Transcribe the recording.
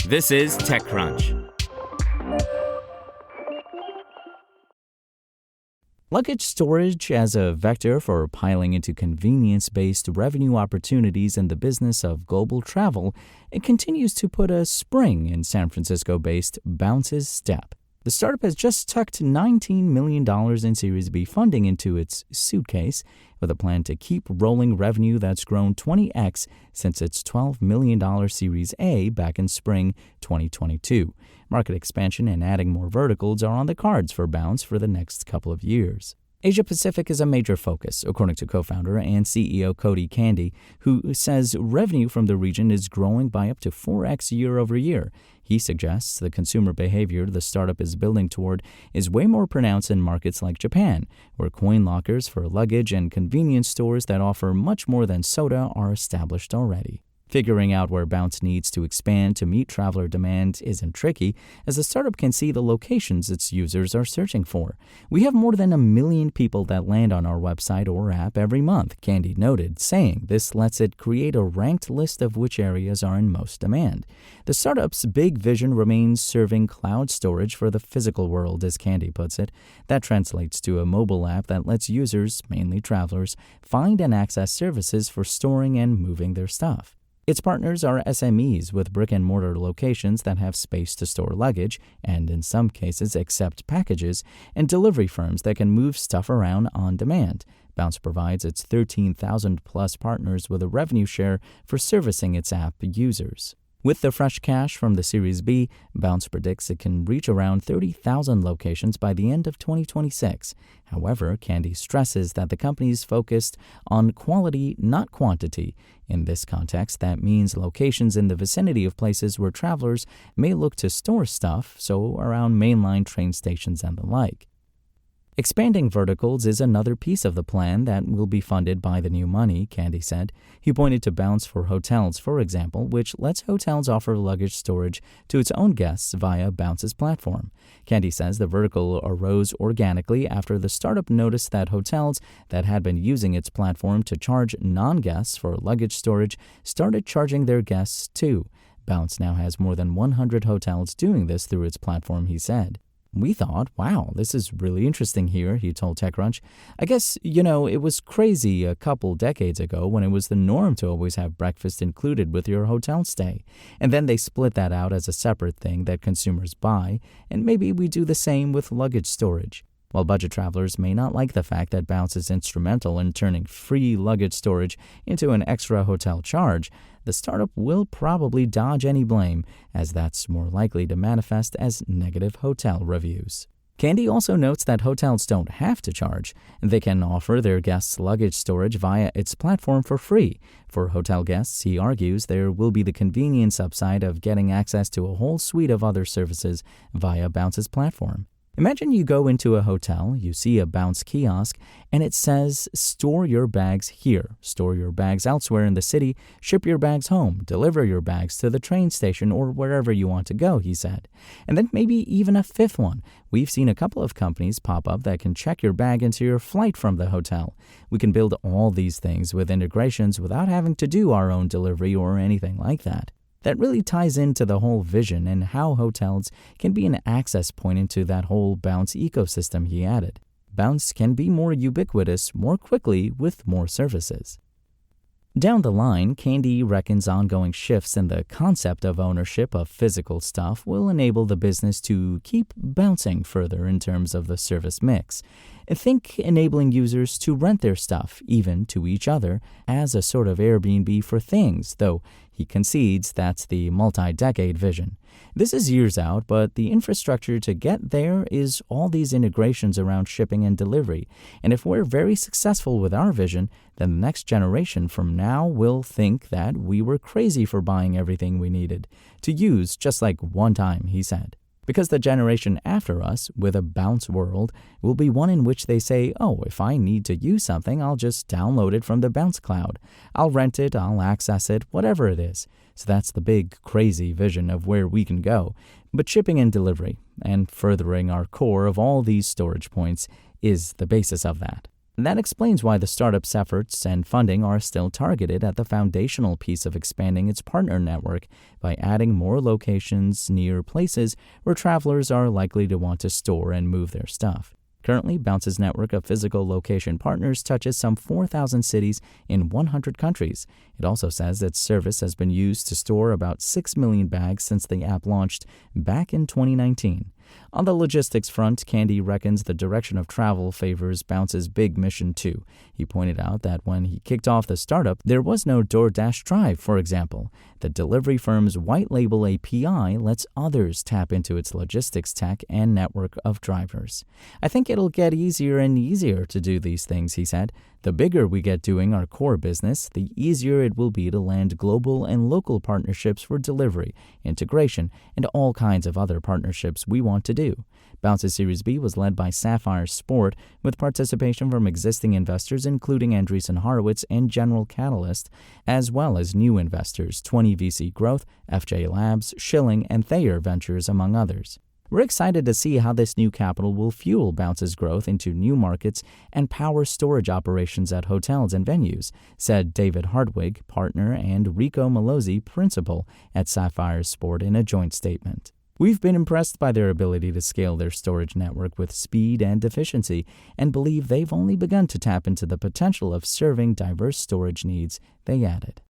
This is TechCrunch. Luggage storage as a vector for piling into convenience-based revenue opportunities in the business of global travel, it continues to put a spring in San Francisco-based Bounce's step. The startup has just tucked $19 million in Series B funding into its suitcase, with a plan to keep rolling revenue that's grown 20x since its $12 million Series A back in spring 2022. Market expansion and adding more verticals are on the cards for Bounce for the next couple of years. Asia-Pacific is a major focus, according to co-founder and CEO Cody Candy, who says revenue from the region is growing by up to 4x year over year. He suggests the consumer behavior the startup is building toward is way more pronounced in markets like Japan, where coin lockers for luggage and convenience stores that offer much more than soda are established already. Figuring out where Bounce needs to expand to meet traveler demand isn't tricky, as the startup can see the locations its users are searching for. We have more than 1 million people that land on our website or app every month, Candy noted, saying this lets it create a ranked list of which areas are in most demand. The startup's big vision remains serving cloud storage for the physical world, as Candy puts it. That translates to a mobile app that lets users, mainly travelers, find and access services for storing and moving their stuff. Its partners are SMEs with brick-and-mortar locations that have space to store luggage and, in some cases, accept packages, and delivery firms that can move stuff around on demand. Bounce provides its 13,000-plus partners with a revenue share for servicing its app users. With the fresh cash from the Series B, Bounce predicts it can reach around 30,000 locations by the end of 2026. However, Candy stresses that the company is focused on quality, not quantity. In this context, that means locations in the vicinity of places where travelers may look to store stuff, so around mainline train stations and the like. Expanding verticals is another piece of the plan that will be funded by the new money, Candy said. He pointed to Bounce for Hotels, for example, which lets hotels offer luggage storage to its own guests via Bounce's platform. Candy says the vertical arose organically after the startup noticed that hotels that had been using its platform to charge non-guests for luggage storage started charging their guests too. Bounce now has more than 100 hotels doing this through its platform, he said. We thought, wow, this is really interesting here, he told TechCrunch. I guess, it was crazy a couple decades ago when it was the norm to always have breakfast included with your hotel stay. And then they split that out as a separate thing that consumers buy, and maybe we do the same with luggage storage. While budget travelers may not like the fact that Bounce is instrumental in turning free luggage storage into an extra hotel charge, the startup will probably dodge any blame, as that's more likely to manifest as negative hotel reviews. Candy also notes that hotels don't have to charge. They can offer their guests luggage storage via its platform for free. For hotel guests, he argues, there will be the convenience upside of getting access to a whole suite of other services via Bounce's platform. Imagine you go into a hotel, you see a Bounce kiosk, and it says, store your bags here, store your bags elsewhere in the city, ship your bags home, deliver your bags to the train station or wherever you want to go, he said. And then maybe even a fifth one. We've seen a couple of companies pop up that can check your bag into your flight from the hotel. We can build all these things with integrations without having to do our own delivery or anything like that. That really ties into the whole vision and how hotels can be an access point into that whole Bounce ecosystem, he added. Bounce can be more ubiquitous more quickly with more services. Down the line, Candy reckons ongoing shifts in the concept of ownership of physical stuff will enable the business to keep bouncing further in terms of the service mix. Think enabling users to rent their stuff, even to each other, as a sort of Airbnb for things, though he concedes that's the multi-decade vision. This is years out, but the infrastructure to get there is all these integrations around shipping and delivery. And if we're very successful with our vision, then the next generation from now will think that we were crazy for buying everything we needed to use just like one time, he said. Because the generation after us, with a Bounce world, will be one in which they say, oh, if I need to use something, I'll just download it from the Bounce cloud. I'll rent it, I'll access it, whatever it is. So that's the big, crazy vision of where we can go. But shipping and delivery, and furthering our core of all these storage points, is the basis of that. That explains why the startup's efforts and funding are still targeted at the foundational piece of expanding its partner network by adding more locations near places where travelers are likely to want to store and move their stuff. Currently, Bounce's network of physical location partners touches some 4,000 cities in 100 countries. It also says its service has been used to store about 6 million bags since the app launched back in 2019. On the logistics front, Candy reckons the direction of travel favors Bounce's big mission too. He pointed out that when he kicked off the startup, there was no DoorDash Drive, for example. The delivery firm's white label API lets others tap into its logistics tech and network of drivers. I think it'll get easier and easier to do these things, he said. The bigger we get doing our core business, the easier it will be to land global and local partnerships for delivery, integration, and all kinds of other partnerships we want to do. Bounce's Series B was led by Sapphire Sport, with participation from existing investors including Andreessen Horowitz and General Catalyst, as well as new investors 20 VC Growth, FJ Labs, Schilling, and Thayer Ventures, among others. We're excited to see how this new capital will fuel Bounce's growth into new markets and power storage operations at hotels and venues, said David Hartwig, partner, and Rico Malozzi, principal at Sapphire Sport, in a joint statement. We've been impressed by their ability to scale their storage network with speed and efficiency and believe they've only begun to tap into the potential of serving diverse storage needs, they added.